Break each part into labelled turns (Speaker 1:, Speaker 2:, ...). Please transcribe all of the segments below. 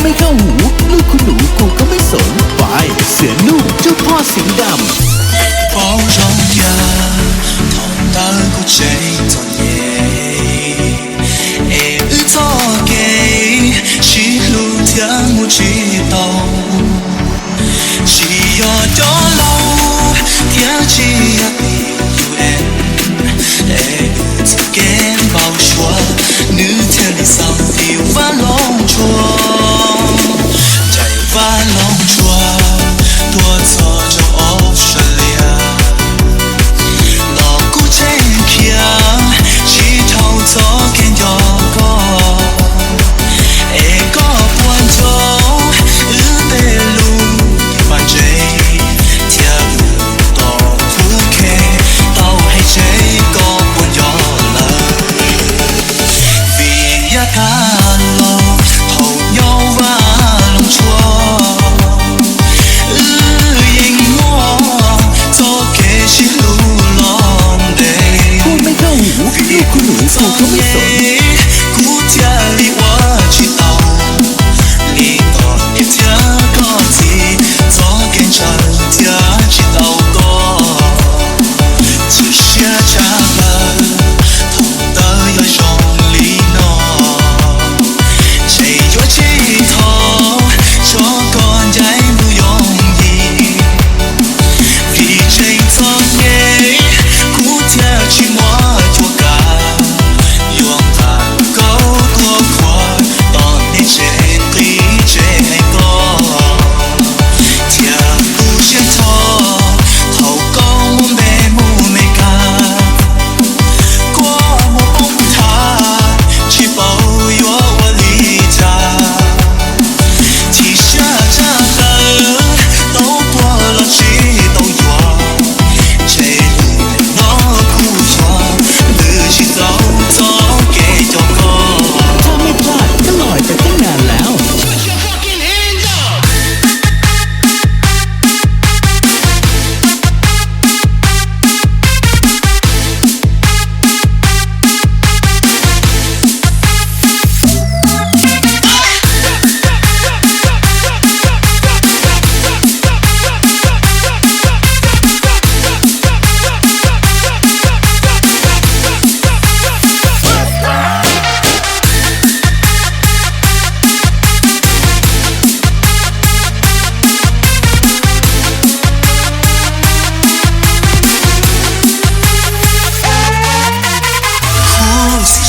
Speaker 1: ไม่เข้าหูลูกคุณหนูกูก็ไม่สนไปเสือนุ่มเจ้าพ่อเสียงดำ
Speaker 2: 包容呀，痛到骨髓痛耶，爱与错给，是路天无知道，是要多老，天气也比有人，爱与错给包说，女天里上的万龙船，在万龙船，多走就欧顺利。左见右個，一個半鐘，日白路反追，跳舞到苦劇，到係這個半夜啦。為一間路，頭有瓦龍錯，影我做嘅是路浪地。
Speaker 1: พูดไม่เข้าหูลูกคุณหนูกูก็ไม่สน
Speaker 2: กูเที่ยวลีว่าชิตาวลีก็เที่ยวก็ที่做跟着เที่ยวชิตาวก็只是差了痛的要用力呢谁有尽头说过ใจ不容易vì tranh phong ngheกูเที่ยวชิมัวตัวกา用它够多宽当你这对这个天不先头头高我没木没干过我崩塌去保佑我离家提下这个都过了几都有这路我苦错日去走走给叫个
Speaker 1: ถ้าไม่พลาดก็ลอยไปตั้งนานแล้ว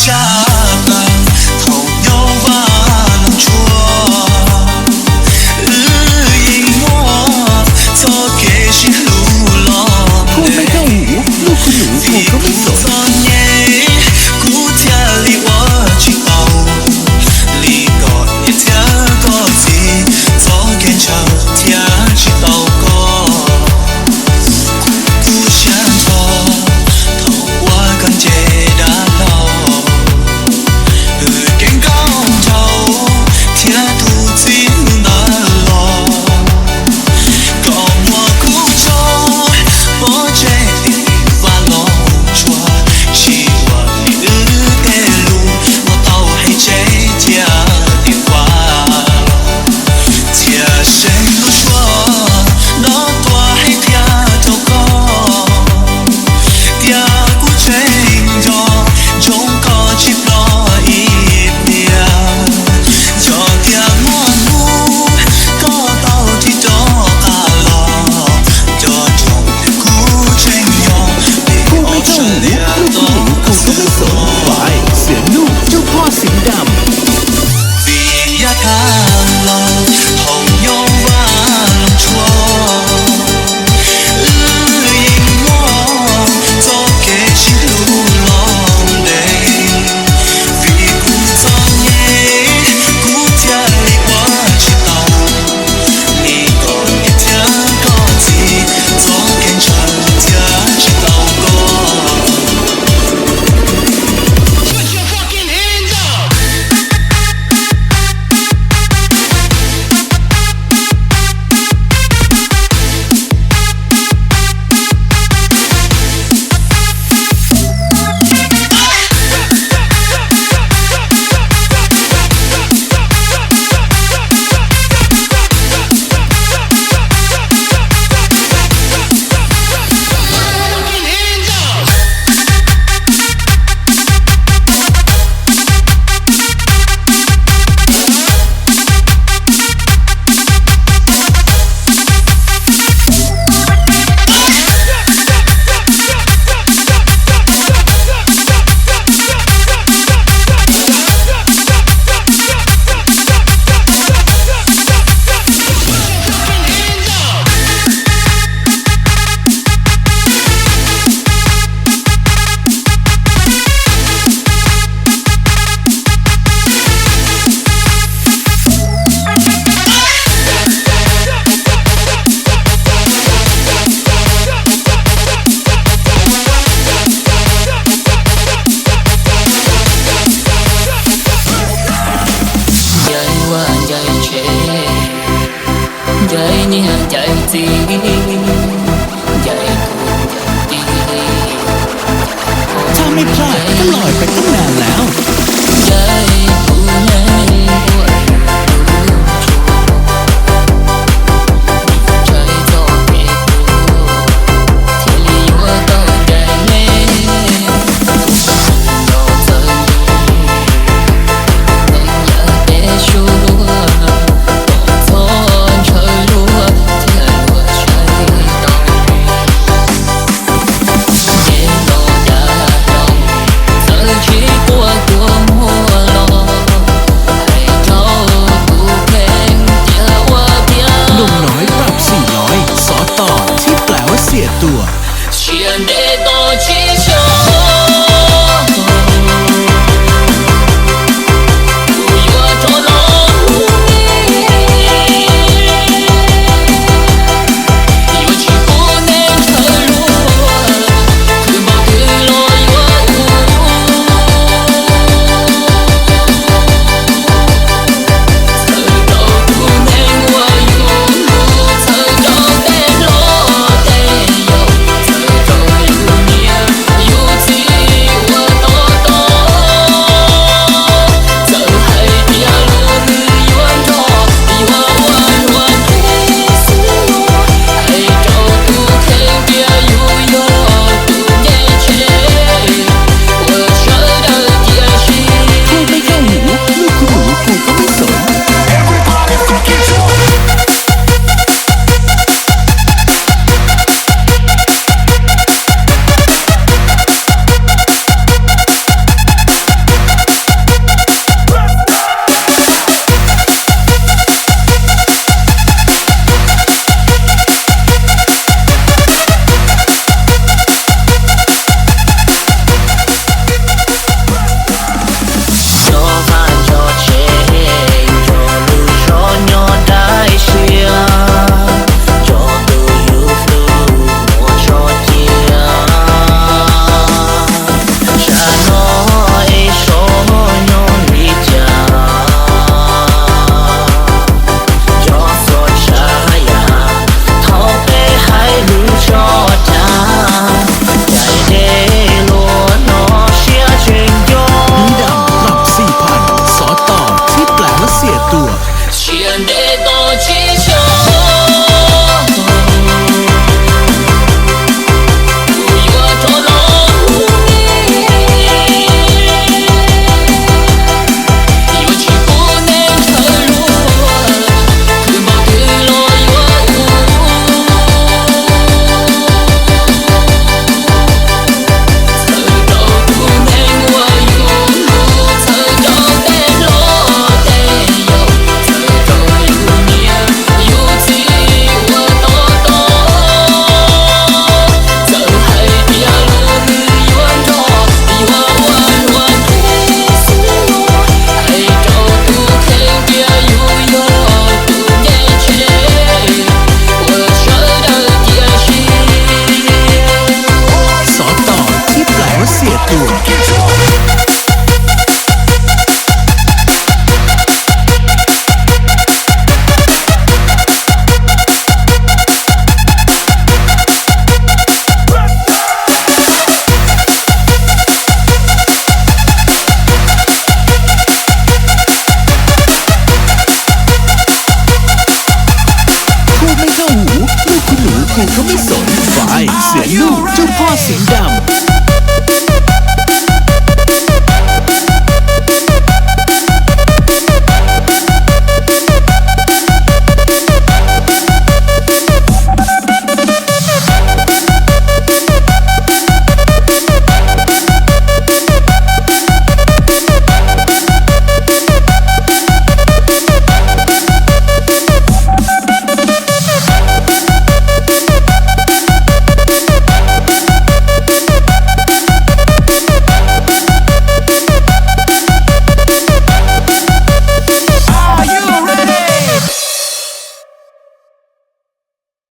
Speaker 2: 下班头有瓦龙桌，日影我做给是路浪
Speaker 1: พูดไม่เข้าหูลูกคุณหนูกูก็ไม่สน
Speaker 2: 昨夜กูเที่ยวลีว่าชิตาวลีก็一天個字做跟着天ชิตาวก็不想做頭我跟着大佬更高潮，天途自難落，講我苦衷，我這裡發浪傳，希望你日的路，我都係這條的話，這生路說，那多係條走過，條古追咗，總可接落。
Speaker 1: เสือนุ่มเจ้าพ่อเสียงดำ
Speaker 2: vì一間路紅有瓦龍錯日影我做嘅是路浪地vìกู做嘢กูเที่ยวลีว่าชิตาวลีก็一天個字做跟着天ชิตาวก็
Speaker 1: ตัว
Speaker 3: 千里多吉祥，不愿捉牢你，有情不能沉入，可抱对落远无，曾都不能我有，曾都得落得有。
Speaker 1: กูเขาไม่สนฝ่ายเสือลูกเจ้าพ่อสิงห์ดำ